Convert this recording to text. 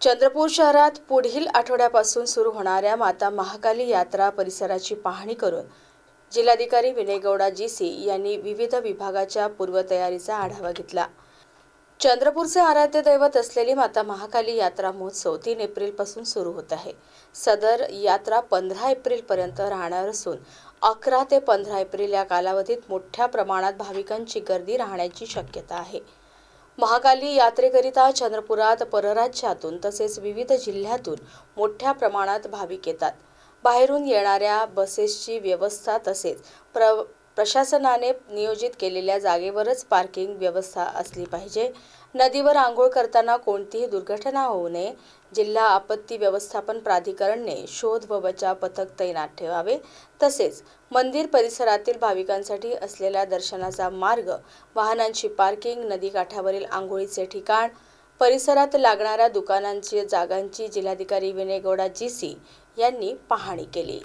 चंद्रपूर शहरात पुढील आठवड्यापासून सुरू होणाऱ्या माता महाकाली यात्रा परिसराची पाहणी करून जिल्हाधिकारी विनय गौडा जीसी यांनी विविध विभागाच्या पूर्वतयारीचा आढावा घेतला। चंद्रपूरचे आराध्य दैवत असलेली माता महाकाली यात्रा महोत्सव 3 एप्रिलपासून सुरू होत आहे। सदर यात्रा 15 एप्रिलपर्यंत राहणार असून 11 ते 15 एप्रिल या कालावधीत मोठ्या प्रमाणात भाविकांची गर्दी राहण्याची शक्यता आहे। महाकाली यात्रेकरिता चंद्रपुरात परराज्यातून तसेच विविध जिल्ह्यातून मोठ्या प्रमाणात भाविक येतात। बाहेरून येणाऱ्या बसेसची व्यवस्था तसेच प्रशासनाने नियोजित केलेल्या जागेवरच पार्किंग व्यवस्था असली पाहिजे। नदीवर आंघोळ करताना कोणतीही दुर्घटना होऊ नये। जिल्हा आपत्ती व्यवस्थापन प्राधिकरणने शोध व बचाव पथक तैनात ठेवावे। तसेच मंदिर परिसरातील भाविकांसाठी असलेला दर्शनाचा मार्ग, वाहनांची पार्किंग, नदीकाठावरील आंघोळीचे ठिकाण, परिसरात लागणाऱ्या दुकानांची जागांची जिल्हाधिकारी विनय गौडा जीसी यांनी पाहणी केली।